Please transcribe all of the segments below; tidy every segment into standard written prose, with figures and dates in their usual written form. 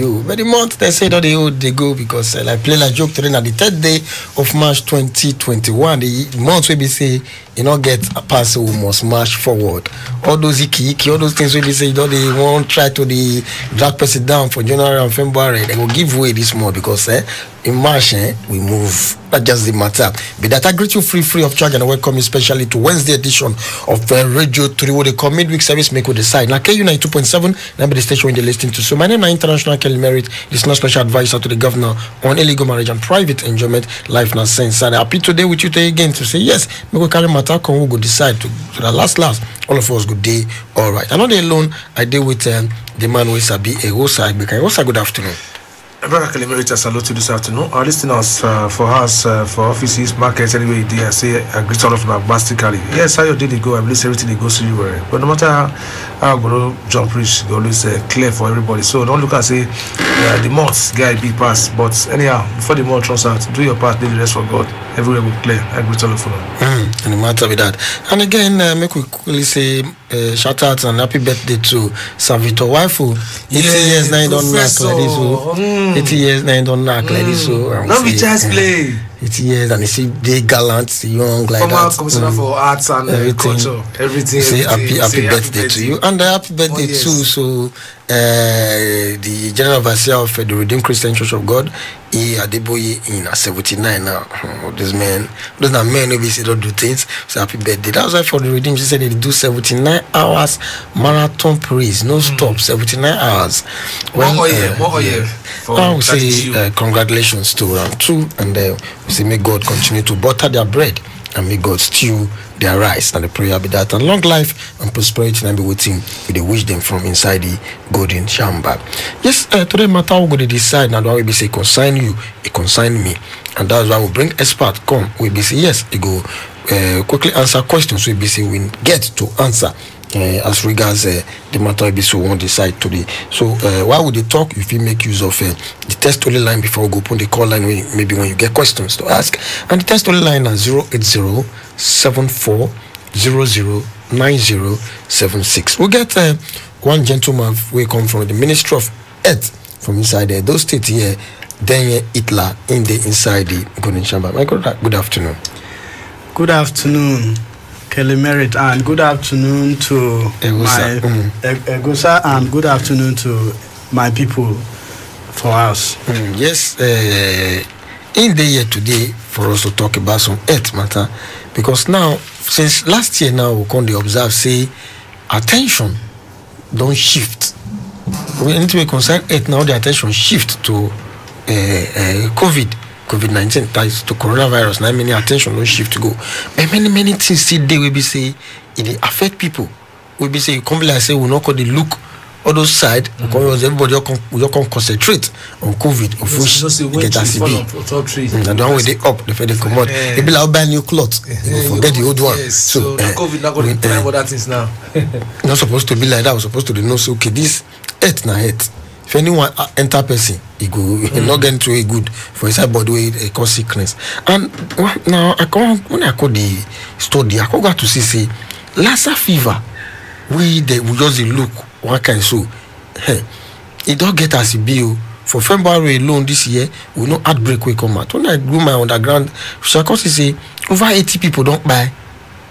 you. But the month they say that they go because I play like joke today na the 3rd day of March 2021. The month we be say you know get a pass we must march forward. All those iki, all those things we be say they won't try to the drag person down for January and February. They will give way this month because in March we move. That's just the matter. But that I greet you free of charge and I welcome you especially to Wednesday edition of Radio 3 where they call midweek service make we decide. Now KU 92.7 number the station when they listening to. So my name is International Kelly Merritt, listener special advisor to the governor on illegal marriage and private enjoyment, life now sense. And happy today with you today again to say yes, we go carry matter come we go decide to so that last all of us good day. All right. I'm not alone. I deal with the man who is a Ewosa. Ewosa, good afternoon. Brother Kelly Merritt, salute to this afternoon. Our listeners for us, for offices, markets, anyway, they I say I greet all of them basically. Yes, how your day they go, I believe everything they go so you were. But no matter how I go jump reach, they always clear for everybody. So don't look and say the months guy big pass. But anyhow, before the month runs out, do your part, do the rest for God. Everywhere will clear. I greet all of them. And the matter with that. And again, make we quickly say shout out and happy birthday to Savito Waifu. 80 years now don't knock like this. 80 years now don't knock like this. So no be just play. 80 years and you see they gallant, young like former that. Commissioner for Arts and Culture. Everything. Say happy birthday to you. And happy birthday too. So the General Overseer of the Redeemed Christian Church of God, he Adeboye in 79 now. This man, those are men who don't do things. So happy birthday. That's why for the Redeemed, she said they do 79 hours marathon praise, no stop, 79 hours. Well, more year. I will say congratulations to round 2, and we say may God continue to butter their bread and may God stew their rice. And the prayer be that and long life and prosperity and be waiting with the wish them from inside the golden chamber. Yes, today matter we go to decide now. We be say consign you, it consign me, and that's why we bring expert come. We be say yes, it go quickly answer questions. We be say we get to answer. As regards the matter we so won't decide today. So why would they talk if you make use of the test only line before we go open the call line maybe when you get questions to ask. And the test only line is 080-7400-9076. We'll get one gentleman we come from the Ministry of Health from inside there. Those states here, then Hitler in the inside the golden chamber. My God, good afternoon. Good afternoon. Kelly Merritt, and good afternoon to Egosa. Egosa, and good afternoon to my people for us. Yes, in the year today for us to talk about some earth matter, because now since last year now we can observe say attention don't shift. We need to be concerned earth now the attention shift to COVID-19, that is to coronavirus. Now many attention don't shift to go. But many things still they will be say it affect people. We be say come like say we not call the look other side because everybody you can concentrate on COVID of which get as it be. And the one way they up the they come out. They be like buy new clothes. Forget the old one. So COVID not going to try other things now. Not supposed to be like that. We're supposed to know so okay this earth na earth. If anyone enter person, he go not get into a good for inside body way a cause sickness. And now when I call the study, I got to see Lassa fever. We just look one kind so it don't get as a bill for February alone this year. We no outbreak will come out. When I do my underground, so I can say over 80 people don't buy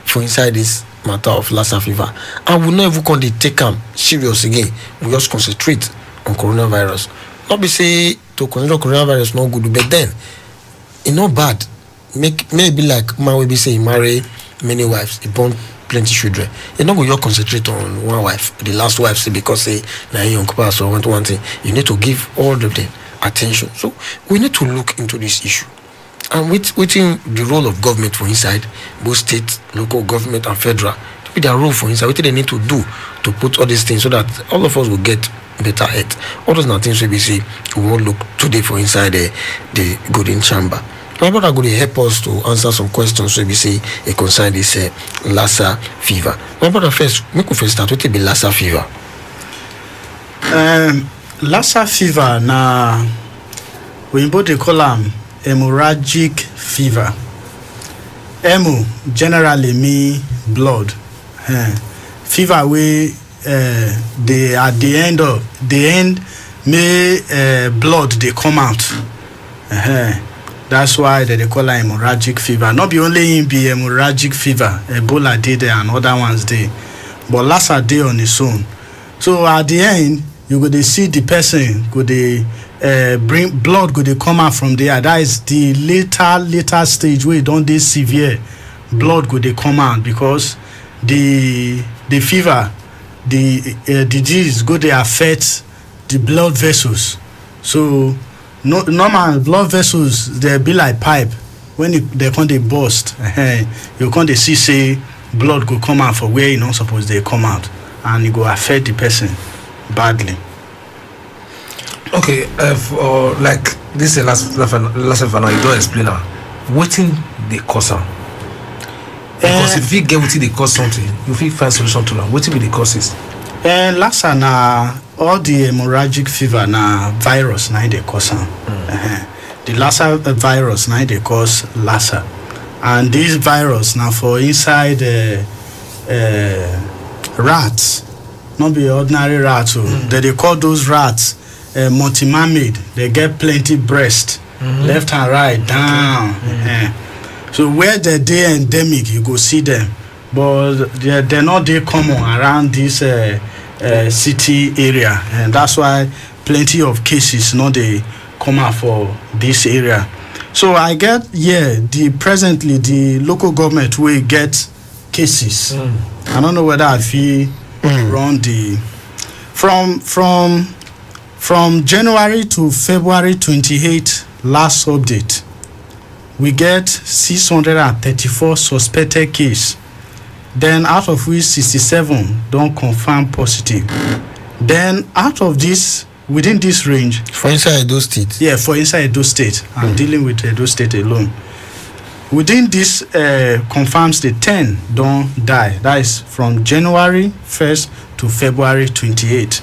for inside this matter of Lassa fever. And we never can take them serious again. We just concentrate on coronavirus. Not be say to consider coronavirus not good, but then it's not bad. Maybe like man will be say he marry many wives, he born plenty children. You not go you concentrate on one wife, the last wife say because say now you occupy so one thing. You need to give all of them attention. So we need to look into this issue. And within the role of government for inside, both state, local government and federal, to be their role for inside, what they need to do to put all these things so that all of us will get better health. All those things we see we won't look today for inside the golden chamber. My brother going to help us to answer some questions so we see a concern this Lassa fever. My brother first, make we first start with the Lassa fever. Lassa fever na we both call them hemorrhagic fever. Hemo generally mean blood. Fever we they at the end blood they come out. That's why they call it hemorrhagic fever. Not be only in be hemorrhagic fever, Ebola did there and other ones day, but Lassa day on its own. So at the end, you go to see the person go they bring blood go they come out from there. That is the later stage where don't they severe blood go they come out because the fever, the disease go they affect the blood vessels. So normal blood vessels they be like pipe. When they come they burst, you come they see say blood go come out for where you not supposed they come out, and it go affect the person badly. Okay, for like this last now you don't explain now. Waiting the cause am. Because if you get waiting the cause something, you feel find solution to that. Waiting be the causes. Lassa na all the hemorrhagic fever na virus na they cause am. The Lassa virus na they cause Lassa, and this virus now for inside rats, not be ordinary rats. They call those rats multi-mamid. They get plenty breast, left and right, down. So where they endemic, you go see them, but they're not they common around this city area, and that's why plenty of cases not they come out for this area. So I get presently the local government will get cases. I don't know whether I feel run the from January to February 28 last update, we get 634 suspected cases. Then out of which 67 don't confirm positive. Then out of this, within this range, for inside Edo State. Yeah, for inside Edo State. I'm dealing with Edo State alone. Within this confirms the 10 don't die. That is from January 1st to February 28.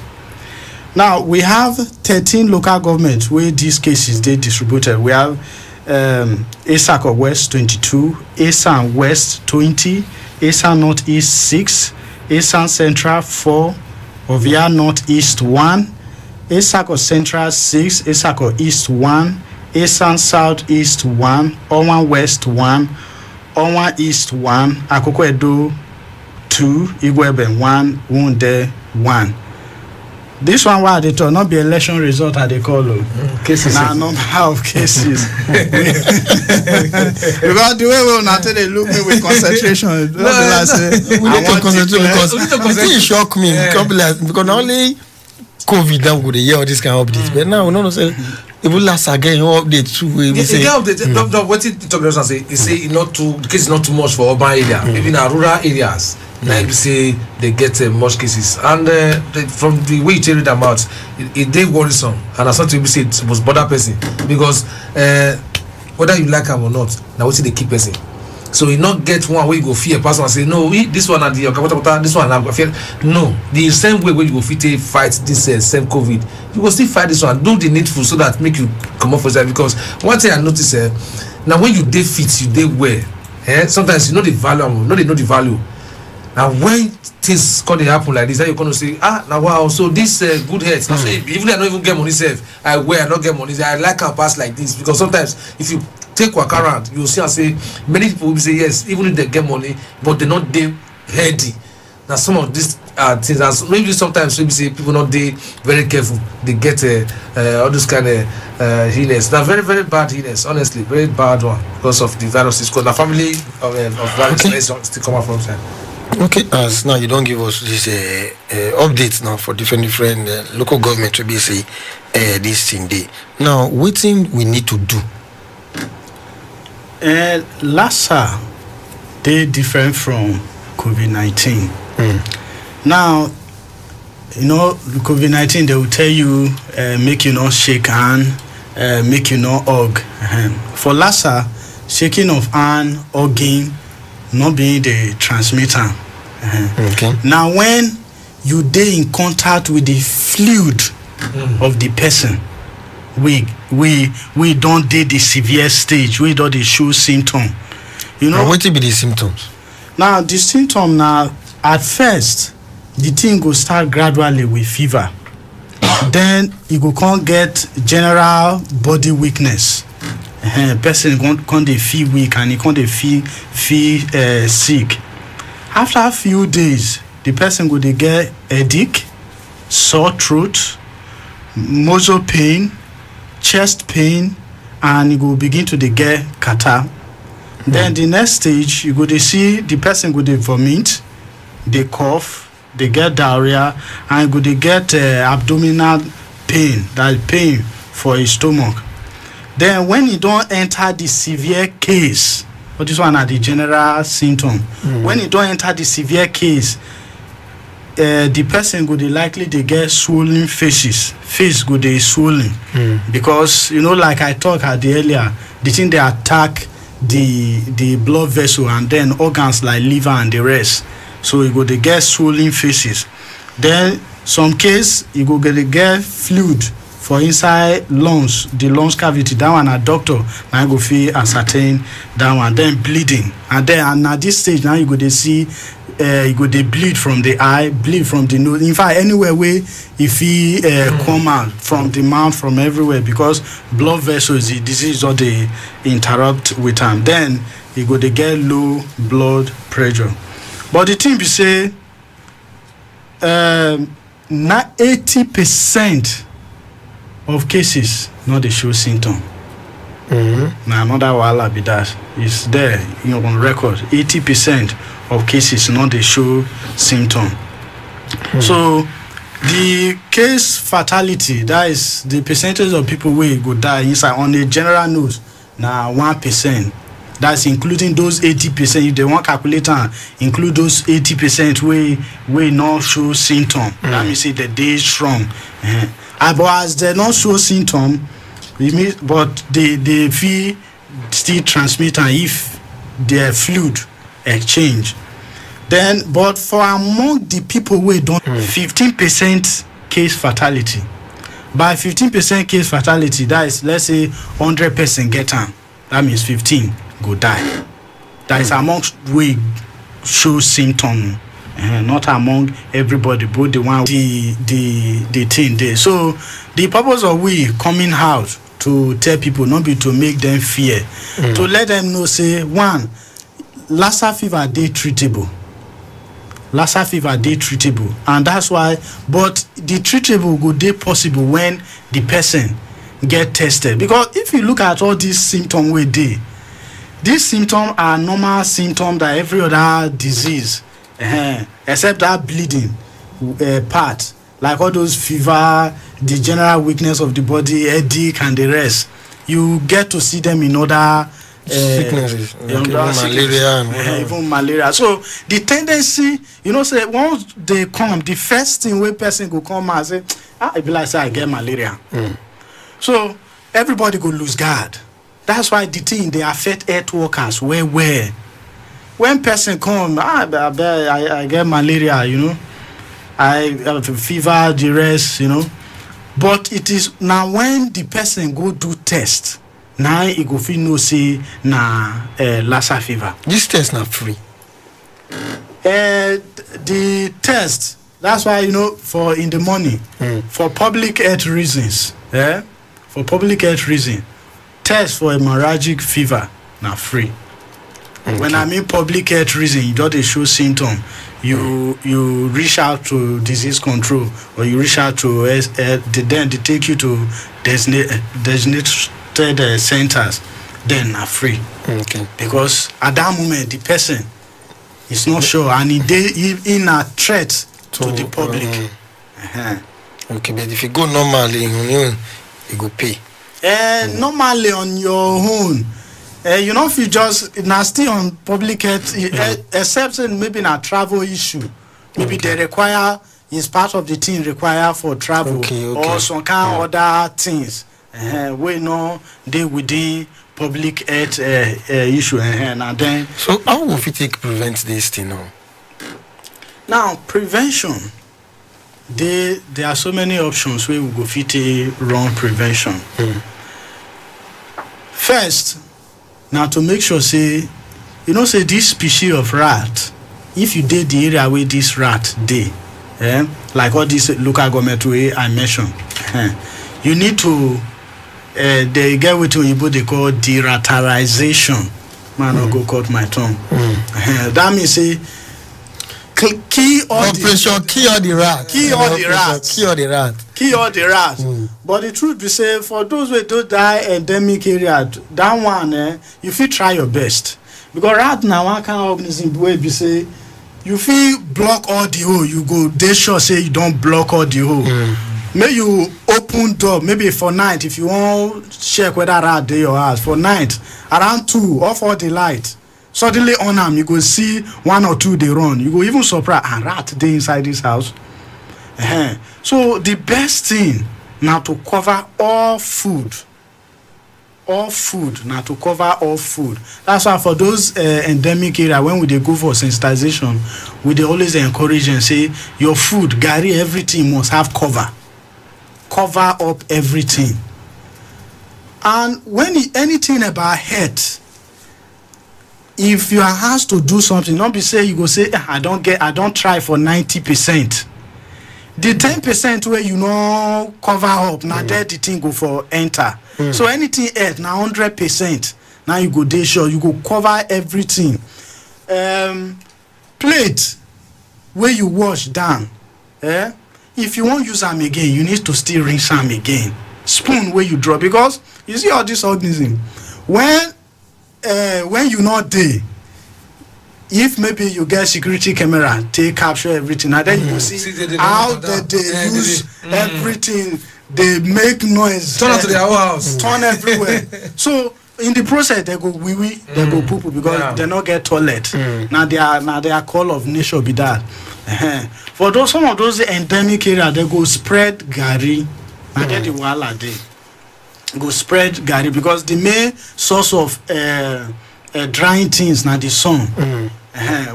Now we have 13 local governments where these cases they distributed. We have Esako West 22, Esan West 20, Esan Northeast 6, Esan Central 4, Ovia Northeast 1, Esako Central 6, Esako East 1, Esan Southeast 1, Owan West 1, Owan East 1, Akoko Edo 2, Igweben 1, Wunde 1. This one why they not be election result they call cases. Now number of cases. Because the way we not they look me with concentration. We need to concentrate because the thing shock me because not only COVID down with the year this kind of updates, but now we don't say it will last again update too. We say what it talk about say he say not too the case is not too much for urban area, even in rural areas. Like we say they get much cases, and from the way you tell them out, it they worrisome, and as something we say it was bother person because whether you like them or not, now what they keep person. So you not get one where you go fear person and say no, this one and the this one I fear. No, the same way where you go fight this same COVID, you will still fight this one. Do the needful so that make you come up for that. Because one thing I notice now when you dey fit, you dey well. Sometimes you know the value, they know the value. Now when things come to happen like this, then you're going to say, now wow, so this good health. Now, even I don't even get money safe, I wear, I don't get money. I like our pass like this because sometimes if you take work around, you'll see and say many people will say yes, even if they get money, but they're not they healthy. Now some of these things, as maybe sometimes we say people not they very careful, they get all this kind of illness. Now very very bad illness, honestly, very bad one because of the viruses. Because the family of viruses still come out from time. Okay, as now you don't give us this updates now for different local government to be say this thing day. Now, what thing we need to do? Lassa, they different from COVID-19. Now, you know, COVID-19 they will tell you make you not shake hand, make you not hug. For Lassa, shaking of hand, hugging, not being the transmitter. Okay. Now when you dey in contact with the fluid of the person, we don't dey the severe stage, we don't dey show symptom. You know what will be the symptoms? Now the symptom now at first the thing go start gradually with fever. then you go come get general body weakness. Person come dey feel weak and he come dey feel sick. After a few days, the person go dey get headache, sore throat, muscle pain, chest pain, and you go begin to dey get catarrh. Then the next stage, you go dey see the person go dey vomit, dey cough, dey get diarrhea, and you go dey get abdominal pain, that pain for his stomach. Then when you don enter the severe case, but this one are the general symptom. When you don enter the severe case, the person go dey likely dey get swollen face go dey swollen, because like I talked at the earlier, the thing dey attack the blood vessel and then organs like liver and the rest, so you go dey get swollen faces. Then some case you go get fluid for inside lungs, the lungs cavity. That one a doctor now go fit ascertain that one. Then bleeding, and at this stage now you go dey see you go dey bleed from the eye, bleed from the nose. In fact, anywhere where if he come out from the mouth, from everywhere, because blood vessels, the disease or they interrupt with them. Then you go dey get low blood pressure. But the thing be say, 80% of cases not dey show symptom. Now another wahala be that is there on record. 80% of cases not dey show symptom. So the case fatality, that is the percentage of people wey go die inside on a general note, na 1%. That's including those 80%. If they want calculator, include those 80% wey not show symptom. That means say the day strong. But as they not show symptom, it means, but they feel still transmit, and if their fluid exchange. Then, but for among the people we don't, 15% case fatality. By 15% case fatality, that is, let's say 100% get on. That means 15 go die. That is amongst we show symptom, not among everybody, but the one the thing there. So the purpose of we coming out to tell people, not be to make them fear, to let them know, say, one, Lassa fever dey treatable. Lassa fever dey treatable, and that's why. But the treatable go dey possible when the person get tested. Because if you look at all these symptoms wey dey, these symptoms are normal symptoms that every other disease, except that bleeding part, like all those fever, the general weakness of the body, headache, and the rest. You get to see them in other sicknesses, like malaria and even malaria. So the tendency, say once they come, the first thing where person go come and say, it be like say I get malaria. So everybody go lose guard. That's why the thing they affect health workers where when person come, I get malaria, I have a fever, the rest, But it is now when the person go do test, now he go feel no say na Lassa fever. This test not free. The test, that's why for in the morning, for public health reasons, for public health reason, test for hemorrhagic fever na free. Okay. When I mean public health reason, you don't show symptom. You reach out to disease control, or you reach out to then they take you to designated centers, then are free. Okay. Because at that moment the person is not sure, and he in a threat to the public. Okay, but if you go normally, you go pay. Normally on your own. If you just still on public health, except maybe in a travel issue, maybe they require, is part of the thing require for travel, or some kind of other things. We know they within public health issue, and then. So how will we take prevent this thing now? Now prevention, there are so many options where we go fit run prevention. First, now to make sure say say this species of rat, if you did the area where this rat dey, like all these local government way I mentioned. You need to they get with Oyibo they call deratarization. Man, I'll go cut my tongue. That means say key all the rats. But the truth be say for those who don't die endemic area, that one you feel try your best, because rat now one kind of organism way be say you feel block all the hole, you go they sure say you don't block all the hole. Maybe you open door maybe for night if you want check whether rat dey your house for night around 2 off all the light. Suddenly on them, you go see 1 or 2 they run. You go even surprise a rat dey inside this house. So the best thing now to cover all food. Now to cover all food. That's why for those endemic area when we dey go for sensitization, we dey always encourage and say your food, garri, everything must have cover. Cover up everything. And when anything about health, if you are asked to do something, don't be say you go say I don't try for 90%. The 10% where you know cover up, now there the thing go for enter. So anything else now 100%. Now you go dey sure you go cover everything. Plate where you wash down. If you won't use them again, you need to still rinse them again. Spoon where you draw, because you see all this organism when you not there, if maybe you get security camera take capture everything, and then you see how they use everything, they make noise, turn to their whole house, turn everywhere. So in the process they go wee they go poo because they not get toilet. Now they are call of nature be that. For those some of those endemic area they go spread garri, and then the wahala dey go spread garri, because the main source of drying things now the sun.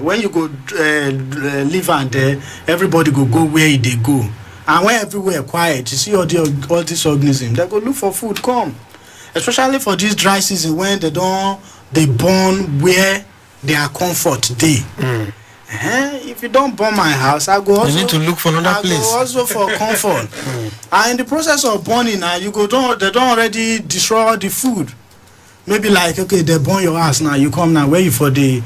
When you go live and there, everybody go where they go, and when everywhere quiet, you see all these organisms they go look for food come, especially for this dry season when they born where their comfort dey. If you don't burn my house, I go also, you need to look for another place. Go also for comfort. And in the process of burning now, they don't already destroy all the food. Maybe like, okay, they burn your house now, you come now, where you for the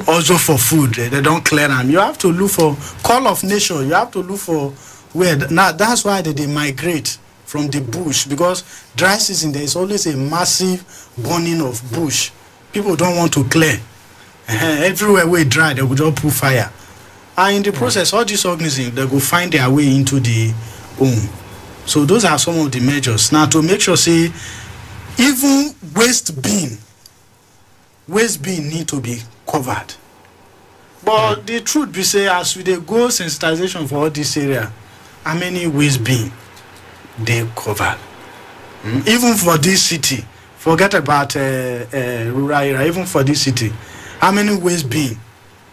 also for food, they don't clear them. You have to look for call of nature. You have to look for where. Now that's why they migrate from the bush, because dry season there is always a massive burning of bush. People don't want to clear. Everywhere where dry, they will just put fire, and in the process, all these organisms they go find their way into the home. So those are some of the measures. Now to make sure, say, even waste bin need to be covered. But the truth be say, as we dey go sensitization for all this area, how many waste bin they covered? Even for this city, forget about rural area. Even for this city, how many waste bin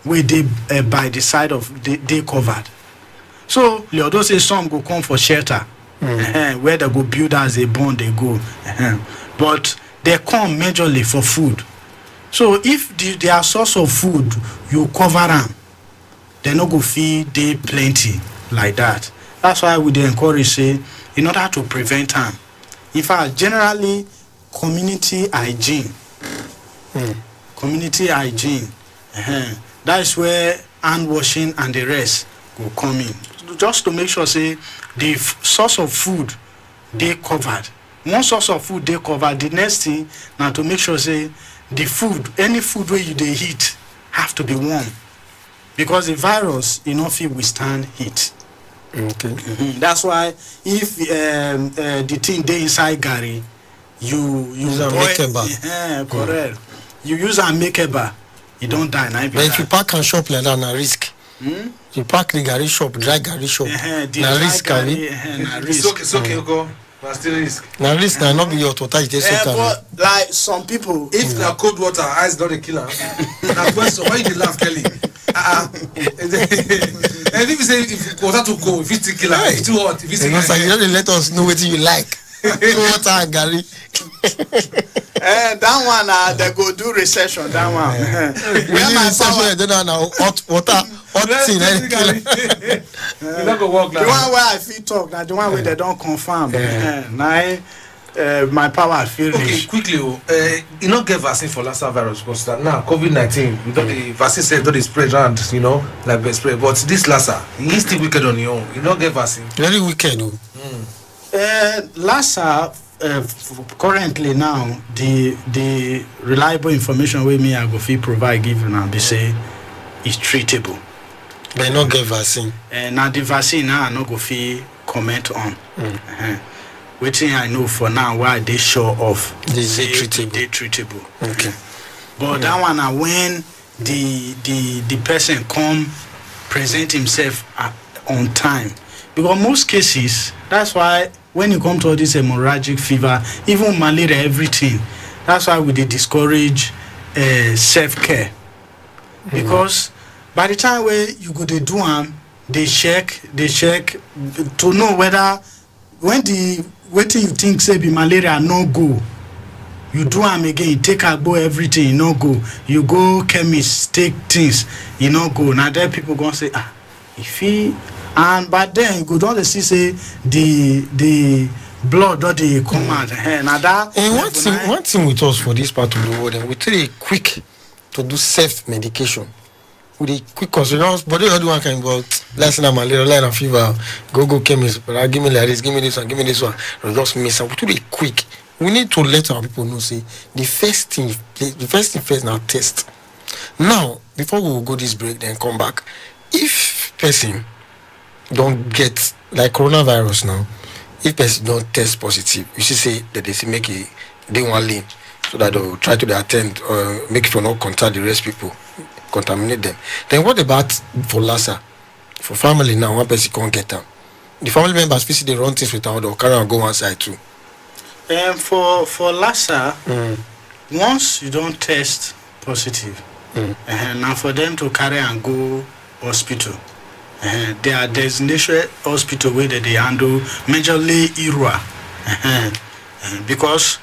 where they by the side of they covered? So although say some go come for shelter, where they go build as a bond they go, but they come majorly for food. So if their source of food you cover them, they no go feed they plenty like that. That's why we dey encourage, say, in order to prevent harm. In fact, generally community hygiene. Community hygiene. That is where hand washing and the rest will come in. Just to make sure, say, the source of food they covered. One source of food they covered. The next thing now to make sure, say, the food, any food where you they eat have to be warm, because the virus not fit withstand heat. Okay. That's why if the thing they inside garri, you boil, correct. You use a makeable, you don't die. But if you pack and shop like that, na risk. You pack the garri shop, dry garri shop, na risk, It's okay, go. But still risk. Na risk, na not be your total. But like some people, if na cold water, ice not a killer. That question, why you laugh, Kelly? And if you say if water too cold, if it's too killer, if too hot, if it's you don't let us know what you like. Water and Gary. That one, they go do recession. That one. Where my power? They don't know hot water, hot thing. You not go walk the one where I feel talk, now the one where they don't confirm. Now, my power feel okay, rich. quickly, you not get vaccine for Lassa virus because now COVID-19, you don't the vaccine said don't spread around, you know, like best spread. But this Lassa, he still wicked on your own. You don't get vaccine. Very wicked, though. Lassa, currently now, the reliable information with me I go feel provide give you now, they say is treatable. They not get vaccine. Now the vaccine now I no go feel comment on. Waiting I know for now why they sure of They treatable. They treatable. Okay. But that one when the person come present himself on time. Because most cases, that's why when you come to all this hemorrhagic fever, even malaria, everything, that's why we discourage self-care. Because by the time where you go to do them, they check to know whether when the waiting you think say be malaria no go, you do them again, take agbo everything, you no go, you go chemist take things, you no go. Now then people gonna say if he and but then you go down see say the blood or the come out now that one thing with us for this part of the world, and we take it quick to do self-medication. With a quick consideration, but the other one can go listen to malaria, line of fever, go chemist, but give me like this, give me this one, and just miss and we do it quick. We need to let our people know say the first thing first now test. Now, before we will go this break, then come back. If person don't get like coronavirus now, if person don't test positive, you see say that they say make it they want lean so that they'll try to attend or make it not contact the rest people. Contaminate them. Then what about for Lassa? For family now, one person can't get them. The family members visit they run things with them or carry and go one side too. For Lassa, once you don't test positive, now for them to carry and go hospital, they are designated hospital where they handle majorly IRUA, because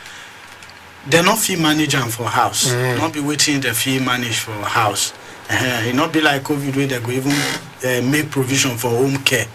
they not fee manage them for house, not be waiting the fee manage for house. It not be like COVID where they go even make provision for home care.